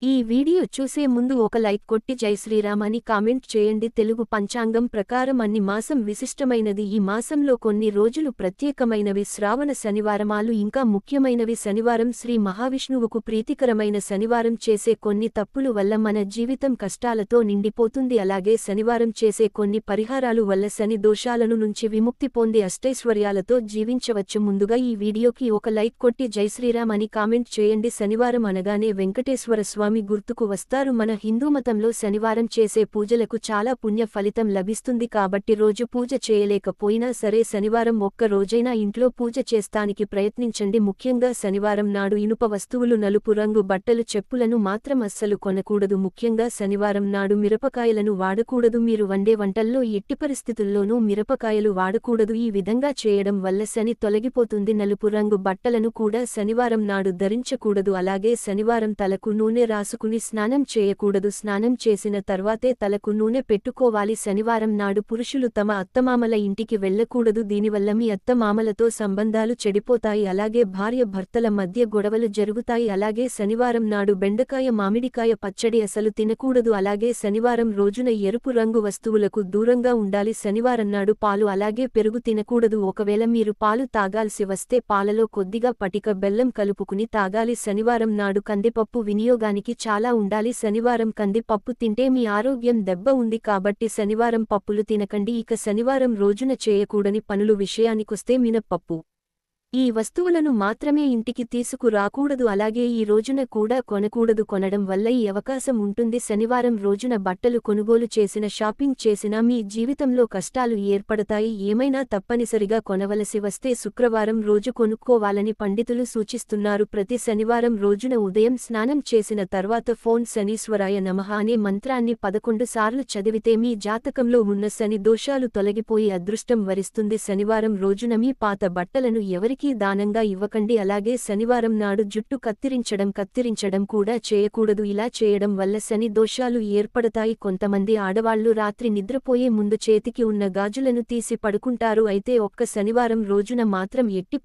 ఈ వీడియో చూసే ముందు ఒక లైక్ కొట్టి జై శ్రీరామ్ అని కామెంట్ చేయండి. తెలుగు పంచాంగం ప్రకారం అన్ని మాసం విశిష్టమైనది. ఈ మాసంలో కొన్ని రోజులు ప్రత్యేకమైనవి. శ్రావణ శనివారమాలు ఇంకా ముఖ్యమైనవి. శనివారం శ్రీ మహావిష్ణువుకు ప్రీతికరమైన శనివారం. చేసే కొన్ని తప్పులు వల్ల మన జీవితం కష్టాలతో నిండిపోతుంది. అలాగే శనివారం చేసే కొన్ని పరిహారాలు వల్ల శని దోషాలను నుంచి విముక్తి పొంది అష్టైశ్వర్యాలతో జీవించవచ్చు. ముందుగా ఈ వీడియోకి ఒక లైక్ కొట్టి జై శ్రీరామ్ అని కామెంట్ చేయండి. శనివారం అనగానే వెంకటేశ్వర స్వామి గుర్తుకు వస్తారు. మన హిందూమతంలో శనివారం చేసే పూజలకు చాలా పుణ్య ఫలితం లభిస్తుంది. కాబట్టి రోజు పూజ చేయలేకపోయినా సరే శనివారం ఒక్క రోజైనా ఇంట్లో పూజ చేస్తానికి ప్రయత్నించండి. ముఖ్యంగా శనివారం నాడు ఇనుప వస్తువులు, నలుపు రంగు బట్టలు, చెప్పులను మాత్రం అస్సలు కొనకూడదు. ముఖ్యంగా శనివారం నాడు మిరపకాయలను వాడకూడదు. మీరు వండే వంటల్లో ఎట్టి పరిస్థితుల్లోనూ మిరపకాయలు వాడకూడదు. ఈ విధంగా చేయడం వల్ల శని తొలగిపోతుంది. నలుపు రంగు బట్టలను కూడా శనివారం నాడు ధరించకూడదు. అలాగే శనివారం తలకు నూనె రాసుకుని స్నానం చేయకూడదు. స్నానం చేసిన తర్వాతే తలకు నూనె పెట్టుకోవాలి. శనివారం నాడు పురుషులు తమ అత్తమామల ఇంటికి వెళ్లకూడదు. దీనివల్ల మీ అత్తమామలతో సంబంధాలు చెడిపోతాయి. అలాగే భార్య భర్తల మధ్య గొడవలు జరుగుతాయి. అలాగే శనివారం నాడు బెండకాయ, మామిడికాయ పచ్చడి అసలు తినకూడదు. అలాగే శనివారం రోజున ఎరుపు రంగు వస్తువులకు దూరంగా ఉండాలి. శనివారం నాడు పాలు అలాగే పెరుగు తినకూడదు. ఒకవేళ మీరు పాలు తాగాల్సి వస్తే పాలలో కొద్దిగా పటిక బెల్లం కలుపుకుని తాగాలి. శనివారం నాడు కందిపప్పు వినియోగానికి చాలా ఉండాలి. శనివారం కందిపప్పు తింటే మీ ఆరోగ్యం దెబ్బ ఉంది కాబట్టి శనివారం పప్పులు తినకండి. ఇక శనివారం రోజున చేయకూడని పనులు విషయానికొస్తే మినప్పప్పు, ఈ వస్తువులను మాత్రమే ఇంటికి తీసుకురాకూడదు. అలాగే ఈ రోజున కూడా కొనకూడదు. కొనడం వల్ల ఈ అవకాశం ఉంటుంది. శనివారం రోజున బట్టలు కొనుగోలు చేసిన, షాపింగ్ చేసినా మీ జీవితంలో కష్టాలు ఏర్పడతాయి. ఏమైనా తప్పనిసరిగా కొనవలసి వస్తే శుక్రవారం రోజు కొనుక్కోవాలని పండితులు సూచిస్తున్నారు. ప్రతి శనివారం రోజున ఉదయం స్నానం చేసిన తర్వాత ఫోన్ శనీశ్వరాయ నమః అనే మంత్రాన్ని 11 సార్లు చదివితే మీ జాతకంలో ఉన్న శని దోషాలు తొలగిపోయి అదృష్టం వరిస్తుంది. శనివారం రోజున మీ పాత బట్టలను ఎవరికి దానంగా ఇవ్వకండి. అలాగే శనివారం నాడు జుట్టు కత్తిరించడం కూడా చేయకూడదు. ఇలా చేయడం వల్ల శని దోషాలు ఏర్పడతాయి. కొంతమంది ఆడవాళ్లు రాత్రి నిద్రపోయే ముందు చేతికి ఉన్న గాజులను తీసి పడుకుంటారు. అయితే ఒక్క శనివారం రోజున మాత్రం ఎట్టి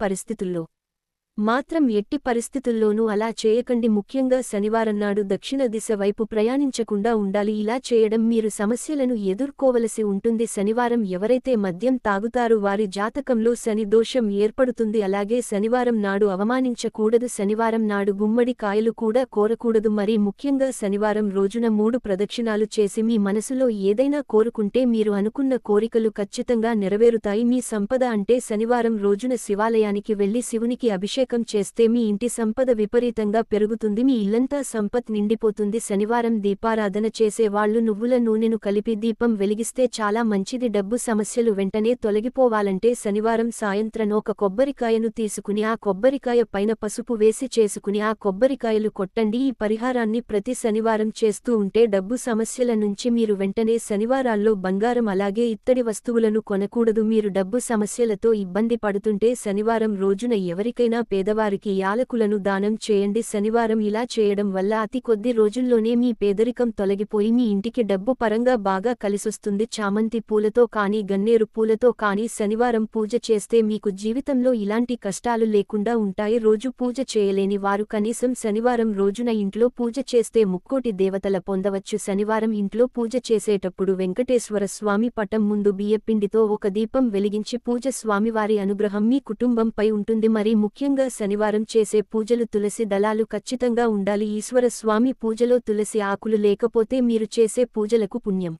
పరిస్థితుల్లోనూ అలా చేయకండి. ముఖ్యంగా శనివారం నాడు దక్షిణ దిశ వైపు ప్రయాణించకుండా ఉండాలి. ఇలా చేయడం మీరు సమస్యలను ఎదుర్కోవలసి ఉంటుంది. శనివారం ఎవరైతే మద్యం తాగుతారో వారి జాతకంలో శని దోషం ఏర్పడుతుంది. అలాగే శనివారం నాడు అవమానించకూడదు. శనివారం నాడు గుమ్మడి కాయలు కూడా కోరకూడదు. మరి ముఖ్యంగా శనివారం రోజున 3 ప్రదక్షిణాలు చేసి మీ మనసులో ఏదైనా కోరుకుంటే మీరు అనుకున్న కోరికలు ఖచ్చితంగా నెరవేరుతాయి. మీ సంపద అంటే శనివారం రోజున శివాలయానికి వెళ్లి శివునికి అభిషేకం చేస్తే మీ ఇంటి సంపద విపరీతంగా పెరుగుతుంది. మీ ఇల్లంతా సంపత్ నిండిపోతుంది. శనివారం దీపారాధన చేసే వాళ్లు నువ్వుల నూనెను కలిపి దీపం వెలిగిస్తే చాలా మంచిది. డబ్బు సమస్యలు వెంటనే తొలగిపోవాలంటే శనివారం సాయంత్రం ఒక కొబ్బరికాయను తీసుకుని ఆ కొబ్బరికాయ పైన పసుపు వేసి చేసుకుని ఆ కొబ్బరికాయలు కొట్టండి. ఈ పరిహారాన్ని ప్రతి శనివారం చేస్తూ ఉంటే డబ్బు సమస్యల నుంచి మీరు వెంటనే శనివారాల్లో బంగారం అలాగే ఇత్తడి వస్తువులను కొనకూడదు. మీరు డబ్బు సమస్యలతో ఇబ్బంది పడుతుంటే శనివారం రోజున ఎవరికైనా పేదవారికి యాలకులను దానం చేయండి. శనివారం ఇలా చేయడం వల్ల అతి కొద్ది రోజుల్లోనే మీ పేదరికం తొలగిపోయి మీ ఇంటికి డబ్బు పరంగా బాగా కలిసొస్తుంది. చామంతి పూలతో కానీ గన్నేరు పూలతో కానీ శనివారం పూజ చేస్తే మీకు జీవితంలో ఇలాంటి కష్టాలు లేకుండా ఉంటాయి. రోజు పూజ చేయలేని వారు కనీసం శనివారం రోజున ఇంట్లో పూజ చేస్తే ముక్కోటి దేవతల పొందవచ్చు. శనివారం ఇంట్లో పూజ చేసేటప్పుడు వెంకటేశ్వర స్వామి పటం ముందు బియ్యపిండితో ఒక దీపం వెలిగించి పూజ. స్వామివారి అనుగ్రహం మీ కుటుంబంపై ఉంటుంది. మరి ముఖ్యంగా శనివారం చేసే పూజలు తులసి దళాలు ఖచ్చితంగా ఉండాలి. ఈశ్వర స్వామి పూజలో తులసి ఆకులు లేకపోతే మీరు చేసే పూజలకు పుణ్యం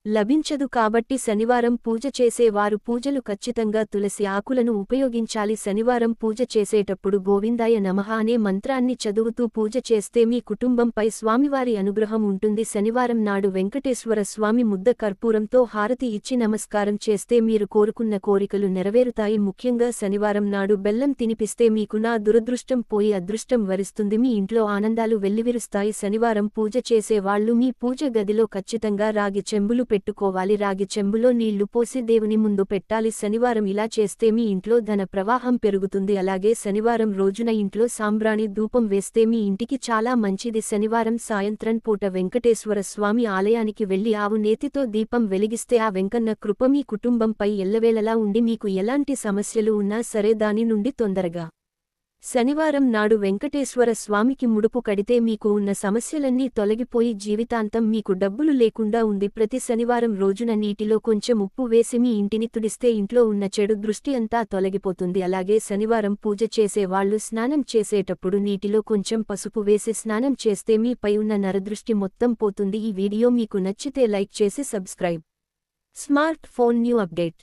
లభించదు. కాబట్టి శనివారం పూజ చేసేవారు పూజలు ఖచ్చితంగా తులసి ఆకులను ఉపయోగించాలి. శనివారం పూజ చేసేటప్పుడు గోవిందాయ నమః అనే మంత్రాన్ని చదువుతూ పూజ చేస్తే మీ కుటుంబంపై స్వామివారి అనుగ్రహం ఉంటుంది. శనివారం నాడు వెంకటేశ్వర స్వామి ముద్ద కర్పూరంతో హారతి ఇచ్చి నమస్కారం చేస్తే మీరు కోరుకున్న కోరికలు నెరవేరుతాయి. ముఖ్యంగా శనివారం నాడు బెల్లం తినిపిస్తే మీకు నా దురదృష్టం పోయి అదృష్టం వరిస్తుంది. మీ ఇంట్లో ఆనందాలు వెల్లివిరుస్తాయి. శనివారం పూజ చేసేవాళ్లు మీ పూజ గదిలో ఖచ్చితంగా రాగి చెంబులు పెట్టుకోవాలి. రాగి చెంబులో నీళ్లు పోసి దేవుని ముందు పెట్టాలి. శనివారం ఇలా చేస్తే మీ ఇంట్లో ధన ప్రవాహం పెరుగుతుంది. అలాగే శనివారం రోజున ఇంట్లో సాంబ్రాణి ధూపం వేస్తే మీ ఇంటికి చాలా మంచిది. శనివారం సాయంత్రం పూట వెంకటేశ్వర స్వామి ఆలయానికి వెళ్లి ఆవు నేతితో దీపం వెలిగిస్తే ఆ వెంకన్న కృప మీ కుటుంబంపై ఎల్లవేళలా ఉండి మీకు ఎలాంటి సమస్యలు ఉన్నా సరే దాని నుండి తొందరగా శనివారం నాడు వెంకటేశ్వర స్వామికి ముడుపు కడితే మీకు ఉన్న సమస్యలన్నీ తొలగిపోయి జీవితాంతం మీకు డబ్బులు లేకుండా ఉంది. ప్రతి శనివారం రోజున నీటిలో కొంచెం ఉప్పు వేసి మీ ఇంటిని తుడిస్తే ఇంట్లో ఉన్న చెడు దృష్టి అంతా తొలగిపోతుంది. అలాగే శనివారం పూజ చేసే వాళ్ళు స్నానం చేసేటప్పుడు నీటిలో కొంచెం పసుపు వేసి స్నానం చేస్తే మీపై ఉన్న నరదృష్టి మొత్తం పోతుంది. ఈ వీడియో మీకు నచ్చితే లైక్ చేసి subscribe. Smart phone new update.